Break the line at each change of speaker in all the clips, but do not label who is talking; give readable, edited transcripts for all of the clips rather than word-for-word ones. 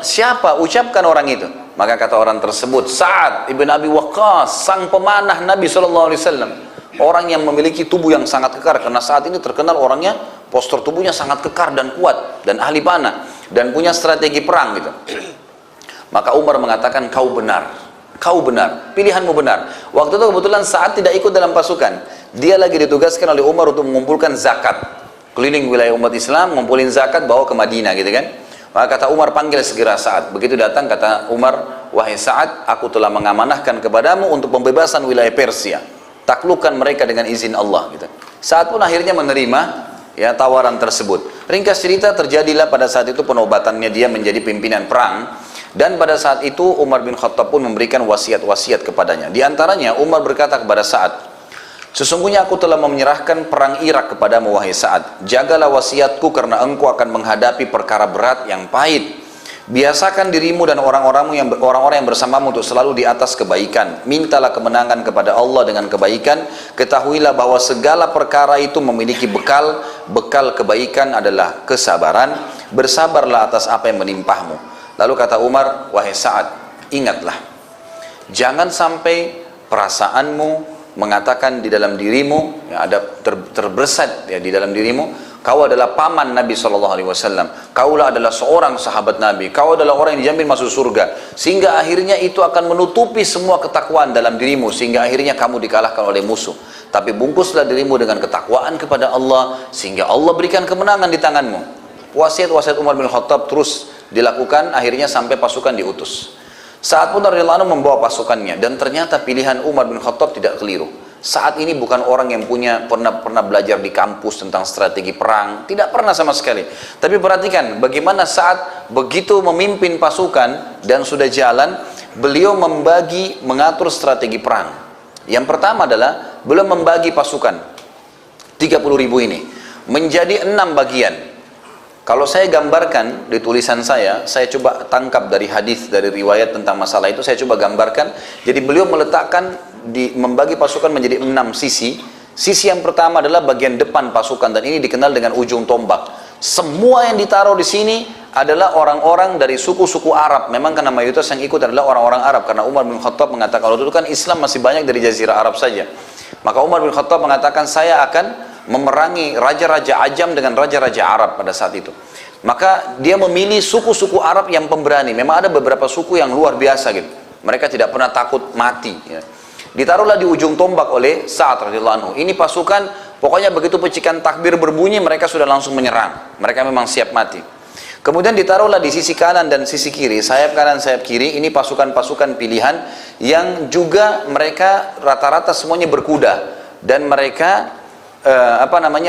Siapa? Ucapkan orang itu. Maka kata orang tersebut, Sa'ad ibn Abi Waqqas, sang pemanah Nabi SAW. Orang yang memiliki tubuh yang sangat kekar, karena saat ini terkenal orangnya, postur tubuhnya sangat kekar dan kuat, dan ahli panah, dan punya strategi perang gitu. Maka Umar mengatakan, kau benar, pilihanmu benar. Waktu itu kebetulan Sa'ad tidak ikut dalam pasukan. Dia lagi ditugaskan oleh Umar untuk mengumpulkan zakat. Keliling wilayah umat Islam, ngumpulin zakat, bawa ke Madinah gitu kan. Maka kata Umar, panggil segera Sa'ad. Begitu datang kata Umar, wahai Sa'ad, aku telah mengamanahkan kepadamu untuk pembebasan wilayah Persia. Taklukkan mereka dengan izin Allah gitu. Sa'ad pun akhirnya menerima ya tawaran tersebut. Ringkas cerita, terjadilah pada saat itu penobatannya dia menjadi pimpinan perang. Dan pada saat itu Umar bin Khattab pun memberikan wasiat-wasiat kepadanya. Di antaranya Umar berkata kepada Sa'ad, sesungguhnya aku telah menyerahkan perang Irak kepadamu wahai Sa'ad. Jagalah wasiatku karena engkau akan menghadapi perkara berat yang pahit. Biasakan dirimu dan orang-orang yang bersamamu untuk selalu di atas kebaikan. Mintalah kemenangan kepada Allah dengan kebaikan. Ketahuilah bahwa segala perkara itu memiliki bekal. Bekal kebaikan adalah kesabaran. Bersabarlah atas apa yang menimpahmu. Lalu kata Umar, wahai Sa'ad, ingatlah, jangan sampai perasaanmu mengatakan di dalam dirimu, ya, ada terbersat ya, di dalam dirimu, kau adalah paman Nabi SAW, kaulah adalah seorang sahabat Nabi, kau adalah orang yang dijamin masuk surga, sehingga akhirnya itu akan menutupi semua ketakwaan dalam dirimu, sehingga akhirnya kamu dikalahkan oleh musuh. Tapi bungkuslah dirimu dengan ketakwaan kepada Allah, sehingga Allah berikan kemenangan di tanganmu. Wasiat-wasiat Umar bin Khattab terus dilakukan, akhirnya sampai pasukan diutus. Sa'ad pun radhiyallahu anhu membawa pasukannya, dan ternyata pilihan Umar bin Khattab tidak keliru. Saat ini bukan orang yang pernah belajar di kampus tentang strategi perang, tidak pernah sama sekali. Tapi perhatikan bagaimana saat begitu memimpin pasukan dan sudah jalan, beliau mengatur strategi perang. Yang pertama adalah beliau membagi pasukan 30.000 ini menjadi 6 bagian. Kalau saya gambarkan di tulisan saya coba tangkap dari hadis, dari riwayat tentang masalah itu, saya coba gambarkan. Jadi beliau meletakkan, membagi pasukan menjadi 6 sisi. Sisi yang pertama adalah bagian depan pasukan, dan ini dikenal dengan ujung tombak. Semua yang ditaruh di sini adalah orang-orang dari suku-suku Arab. Memang karena mayoritas yang ikut adalah orang-orang Arab, karena Umar bin Khattab mengatakan, kalau dulu kan Islam masih banyak dari Jazirah Arab saja. Maka Umar bin Khattab mengatakan, saya akan memerangi raja-raja Ajam dengan raja-raja Arab pada saat itu. Maka dia memilih suku-suku Arab yang pemberani. Memang ada beberapa suku yang luar biasa gitu. Mereka tidak pernah takut mati ya. Ditaruhlah di ujung tombak oleh Sa'ad radhiyallahu anhu. Ini pasukan, pokoknya begitu pecikan takbir berbunyi, mereka sudah langsung menyerang. Mereka memang siap mati. Kemudian ditaruhlah di sisi kanan dan sisi kiri, sayap kanan, sayap kiri. Ini pasukan-pasukan pilihan yang juga mereka rata-rata semuanya berkuda, dan mereka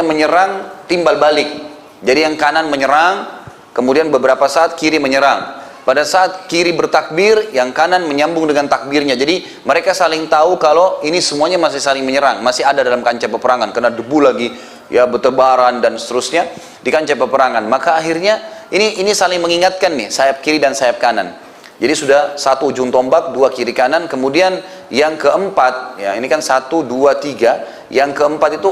menyerang timbal balik. Jadi yang kanan menyerang, kemudian beberapa saat kiri menyerang. Pada saat kiri bertakbir, yang kanan menyambung dengan takbirnya. Jadi mereka saling tahu kalau ini semuanya masih saling menyerang, masih ada dalam kancah peperangan, kena debu lagi ya, bertebaran dan seterusnya di kancah peperangan. Maka akhirnya ini saling mengingatkan nih, sayap kiri dan sayap kanan. Jadi sudah satu ujung tombak, 2 kiri kanan. Kemudian yang keempat, ya ini kan 1, 2, 3. Yang keempat itu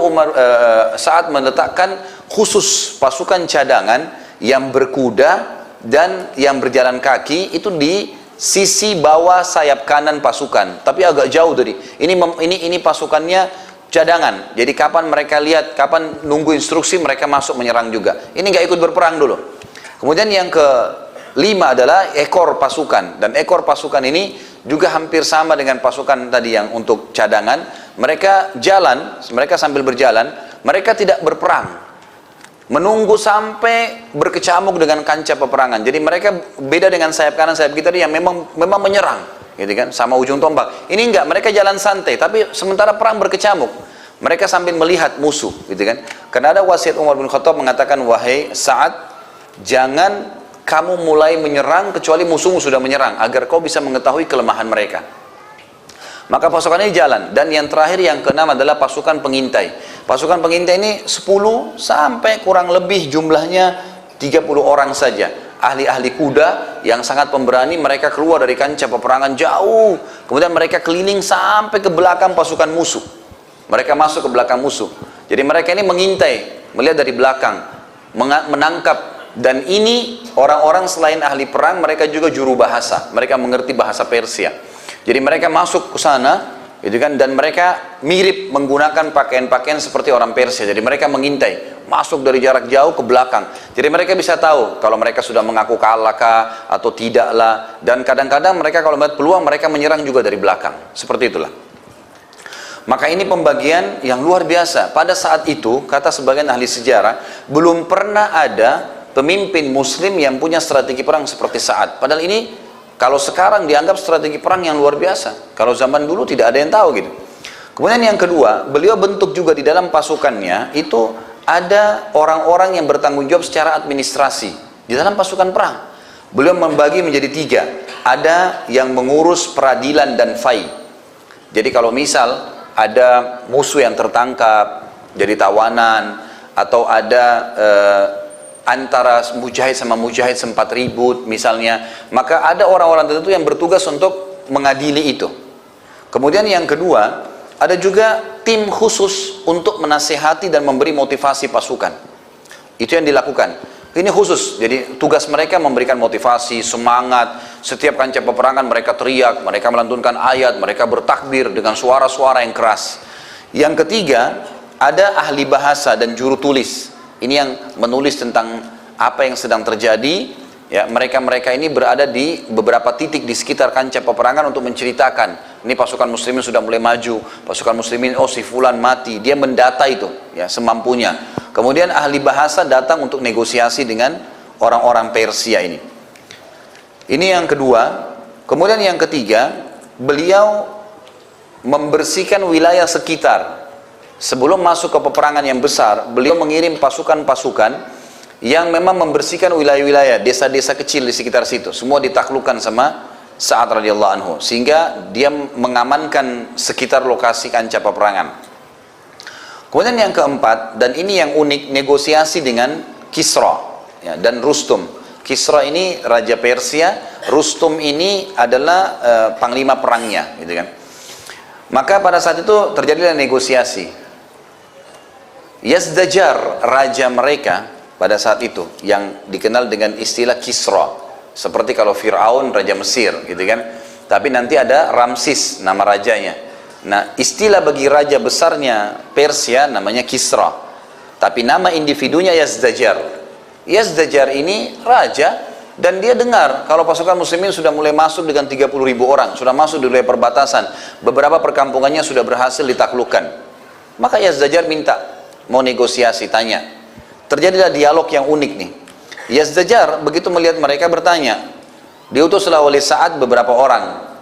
Sa'ad meletakkan khusus pasukan cadangan yang berkuda dan yang berjalan kaki itu di sisi bawah sayap kanan pasukan, tapi agak jauh dari ini pasukannya cadangan. Jadi kapan mereka lihat, kapan nunggu instruksi, mereka masuk menyerang juga. Ini nggak ikut berperang dulu. Kemudian yang kelima adalah ekor pasukan, dan ekor pasukan ini juga hampir sama dengan pasukan tadi yang untuk cadangan. Mereka sambil berjalan, mereka tidak berperang, menunggu sampai berkecamuk dengan kancah peperangan. Jadi mereka beda dengan sayap kanan, sayap kiri tadi yang memang menyerang, gitu kan, sama ujung tombak. Ini enggak, mereka jalan santai, tapi sementara perang berkecamuk, mereka sambil melihat musuh, gitu kan. Karena ada wasiat Umar bin Khattab mengatakan, wahai Sa'ad, jangan kamu mulai menyerang kecuali musuhmu sudah menyerang, agar kau bisa mengetahui kelemahan mereka. Maka pasukan ini jalan. Dan yang terakhir, yang keenam adalah pasukan pengintai. Pasukan pengintai ini 10 sampai kurang lebih jumlahnya 30 orang saja. Ahli-ahli kuda yang sangat pemberani. Mereka keluar dari kancah peperangan jauh, kemudian mereka keliling sampai ke belakang pasukan musuh. Mereka masuk ke belakang musuh. Jadi mereka ini mengintai, melihat dari belakang, menangkap Dan ini orang-orang selain ahli perang, mereka juga juru bahasa. Mereka mengerti bahasa Persia. Jadi mereka masuk ke sana, gitu kan, dan mereka mirip menggunakan pakaian-pakaian seperti orang Persia. Jadi mereka mengintai, masuk dari jarak jauh ke belakang. Jadi mereka bisa tahu kalau mereka sudah mengaku kalah kah atau tidaklah. Dan kadang-kadang mereka kalau melihat peluang, mereka menyerang juga dari belakang. Seperti itulah. Maka ini pembagian yang luar biasa. Pada saat itu, kata sebagian ahli sejarah, belum pernah ada pemimpin muslim yang punya strategi perang seperti Sa'ad. Padahal ini kalau sekarang dianggap strategi perang yang luar biasa. Kalau zaman dulu tidak ada yang tahu gitu. Kemudian yang kedua, beliau bentuk juga di dalam pasukannya itu ada orang-orang yang bertanggung jawab secara administrasi di dalam pasukan perang. Beliau membagi menjadi 3. Ada yang mengurus peradilan dan fai. Jadi kalau misal ada musuh yang tertangkap jadi tawanan, atau ada antara mujahid sama mujahid sempat ribut misalnya, maka ada orang-orang tertentu yang bertugas untuk mengadili itu. Kemudian yang kedua, ada juga tim khusus untuk menasehati dan memberi motivasi pasukan. Itu yang dilakukan. Ini khusus, jadi tugas mereka memberikan motivasi, semangat. Setiap kancah peperangan mereka teriak, mereka melantunkan ayat, mereka bertakbir dengan suara-suara yang keras. Yang ketiga, ada ahli bahasa dan juru tulis. Ini yang menulis tentang apa yang sedang terjadi. Ya, mereka ini berada di beberapa titik di sekitar kancah peperangan untuk menceritakan. Ini pasukan muslimin sudah mulai maju, pasukan muslimin, oh si fulan mati. Dia mendata itu, ya, semampunya. Kemudian ahli bahasa datang untuk negosiasi dengan orang-orang Persia ini. Ini yang kedua. Kemudian yang ketiga, beliau membersihkan wilayah sekitar. Sebelum masuk ke peperangan yang besar, beliau mengirim pasukan-pasukan yang memang membersihkan wilayah-wilayah, desa-desa kecil di sekitar situ. Semua ditaklukkan sama Sa'ad radhiyallahu anhu, sehingga dia mengamankan sekitar lokasi kancah peperangan. Kemudian yang keempat, dan ini yang unik, negosiasi dengan Kisra, ya, dan Rustum. Kisra ini raja Persia, Rustum ini adalah panglima perangnya, gitu kan. Maka pada saat itu terjadilah negosiasi. Yazdajar, raja mereka pada saat itu, yang dikenal dengan istilah Kisra. Seperti kalau Fir'aun raja Mesir, gitu kan. Tapi nanti ada Ramsis, nama rajanya. Nah, istilah bagi raja besarnya Persia namanya Kisra. Tapi nama individunya Yazdajar. Yazdajar ini raja, dan dia dengar kalau pasukan muslimin sudah mulai masuk dengan 30.000 orang, sudah masuk di wilayah perbatasan. Beberapa perkampungannya sudah berhasil ditaklukkan. Maka Yazdajar minta, mau negosiasi, tanya. Terjadilah dialog yang unik nih. Yazdajar begitu melihat mereka bertanya, diutuslah oleh Sa'ad beberapa orang.